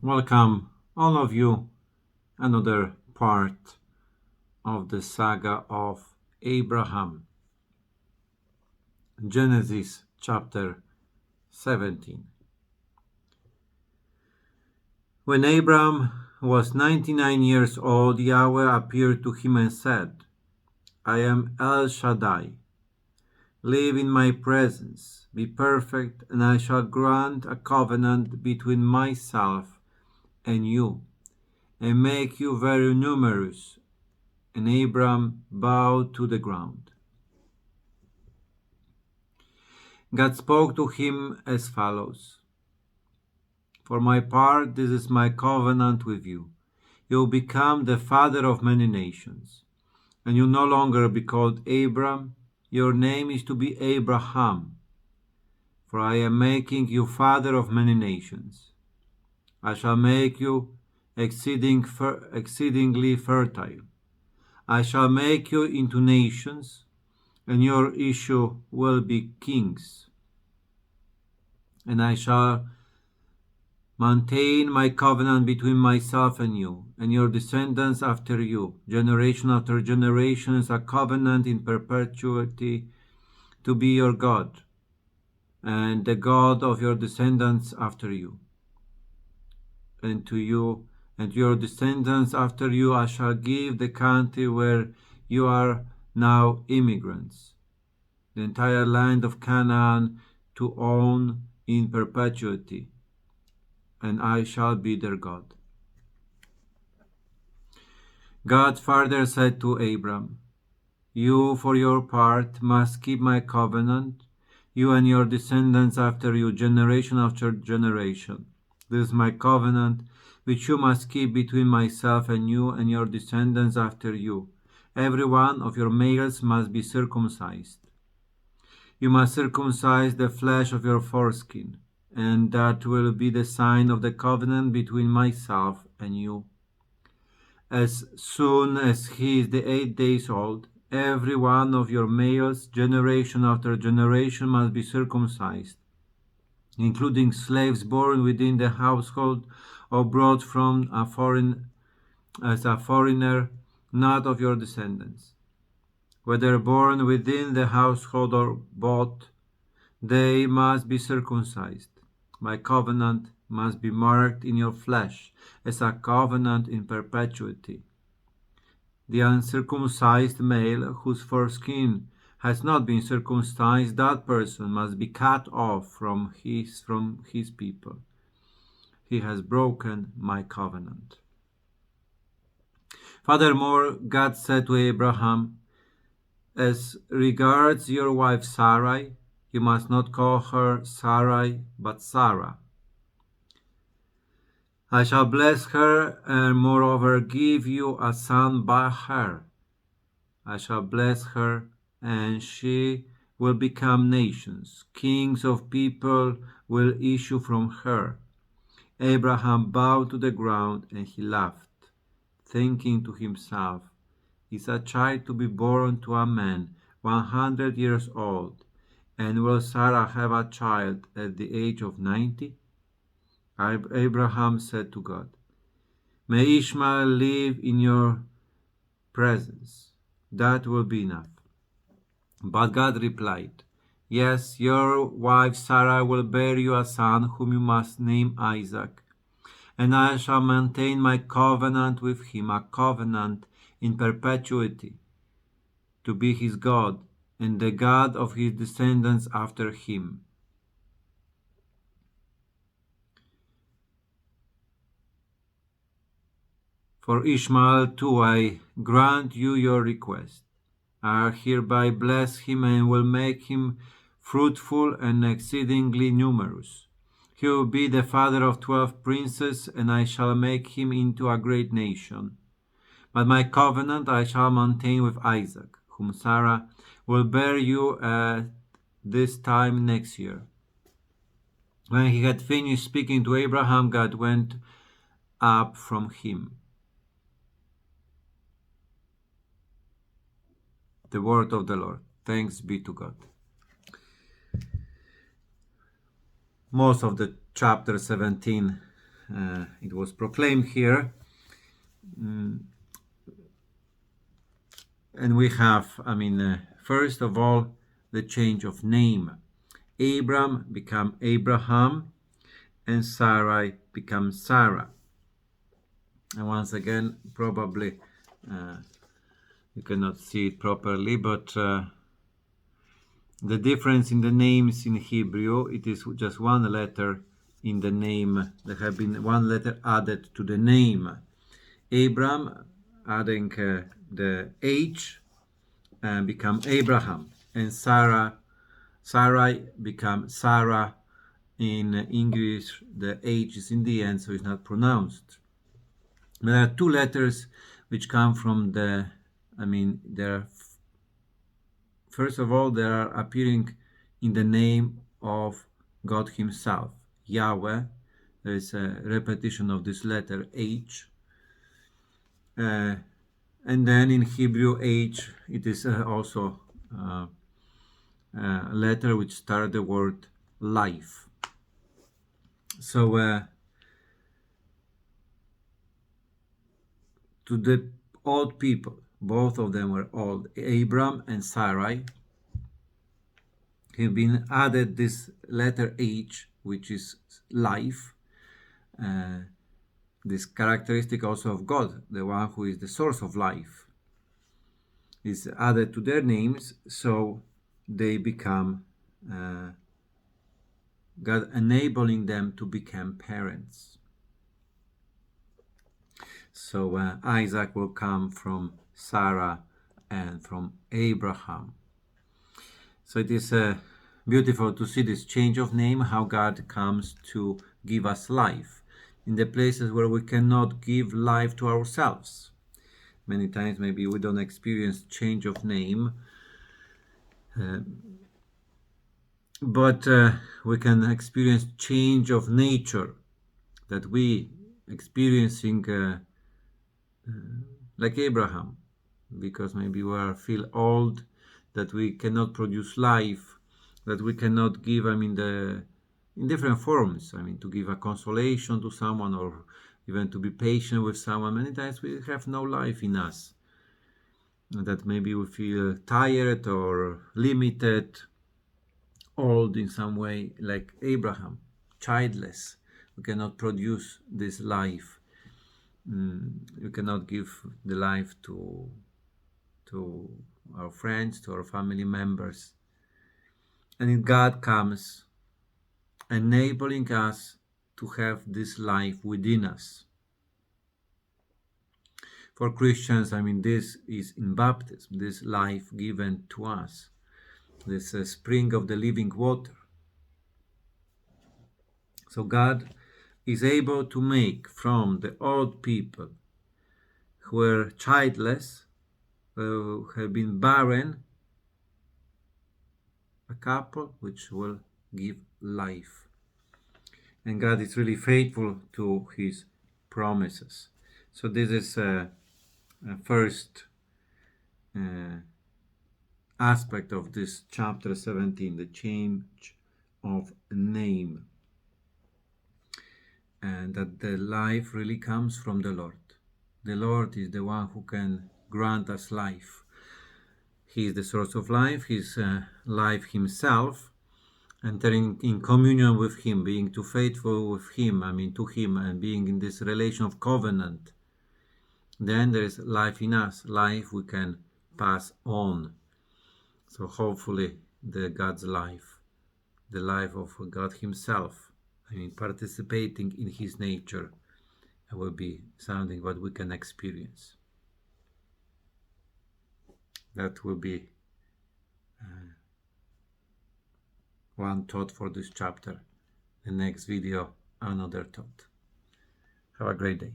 Welcome, all of you, another part of the saga of Abraham. Genesis chapter 17. When Abram was 99 years old, Yahweh appeared to him and said, I am El Shaddai. Live in my presence, be perfect, and I shall grant a covenant between myself and you, and make you very numerous. And Abram bowed to the ground. God spoke to him as follows: For my part, this is my covenant with you. You will become the father of many nations, and you will no longer be called Abram. Your name is to be Abraham, for I am making you father of many nations. I shall make you exceedingly fertile. I shall make you into nations, and your issue will be kings. And I shall maintain my covenant between myself and you, and your descendants after you, generation after generation, as a covenant in perpetuity, to be your God, and the God of your descendants after you. And to you and your descendants after you I shall give the country where you are now immigrants, the entire land of Canaan, to own in perpetuity, and I shall be their God. God further said to Abram, You, for your part, must keep my covenant, you and your descendants after you, generation after generation. This is my covenant, which you must keep between myself and your descendants after you. Every one of your males must be circumcised. You must circumcise the flesh of your foreskin, and that will be the sign of the covenant between myself and you. As soon as he is 8 days old, every one of your males, generation after generation, must be circumcised, including slaves born within the household or brought from as a foreigner, not of your descendants. Whether born within the household or bought, they must be circumcised. My covenant must be marked in your flesh as a covenant in perpetuity. The uncircumcised male whose foreskin has not been circumcised, that person must be cut off from his people. He has broken my covenant. Furthermore, God said to Abraham, As regards your wife Sarai, you must not call her Sarai, but Sarah. I shall bless her, and moreover give you a son by her. I shall bless her, and she will become nations. Kings of people will issue from her. Abraham bowed to the ground, and he laughed, thinking to himself, Is a child to be born to a man 100 years old, and will Sarah have a child at the age of 90? Abraham said to God, May Ishmael live in your presence. That will be enough. But God replied, Yes, your wife Sarah will bear you a son whom you must name Isaac, and I shall maintain my covenant with him, a covenant in perpetuity, to be his God and the God of his descendants after him. For Ishmael too I grant you your request. I hereby bless him and will make him fruitful and exceedingly numerous. He will be the father of 12 princes, and I shall make him into a great nation. But my covenant I shall maintain with Isaac, whom Sarah will bear you at this time next year. When he had finished speaking to Abraham, God went up from him. The word of the Lord. Thanks be to God. Most of the chapter 17 it was proclaimed here. And we have, first of all, the change of name. Abram become Abraham, and Sarai becomes Sarah. And once again, probably you cannot see it properly, but the difference in the names in Hebrew, it is just one letter in the name. There have been one letter added to the name. Abram, adding the H, become Abraham, and Sarai become Sarah. In English, the H is in the end, so it's not pronounced. There are two letters which come from first of all, they are appearing in the name of God Himself, Yahweh. There is a repetition of this letter H. And then in Hebrew, H, it is also a letter which starts the word life. So to the old people, both of them were old, Abram and Sarai, have been added this letter H, which is life. This characteristic also of God, the one who is the source of life, is added to their names, so they become God enabling them to become parents. So Isaac will come from Sarah and from Abraham. So it is beautiful to see this change of name, how God comes to give us life in the places where we cannot give life to ourselves. Many times maybe we don't experience change of name, but we can experience change of nature, that we experiencing like Abraham, because maybe we feel old, that we cannot produce life, that we cannot give, in different forms, to give a consolation to someone, or even to be patient with someone. Many times we have no life in us, that maybe we feel tired or limited, old in some way, like Abraham, childless. We cannot produce this life. You cannot give the life to our friends, to our family members. And God comes enabling us to have this life within us. For Christians, this is in baptism, this life given to us, this spring of the living water. So God is able to make from the old people who were childless, who have been barren, a couple which will give life. And God is really faithful to His promises. So this is a first aspect of this chapter 17, the change of name. And that the life really comes from the Lord. The Lord is the one who can grant us life. He is the source of life. He is life Himself. Entering in communion with Him, being too faithful with Him, to Him, and being in this relation of covenant. Then there is life in us, life we can pass on. So hopefully God's life, the life of God Himself, participating in His nature, will be something what we can experience. That will be one thought for this chapter. The next video, another thought. Have a great day.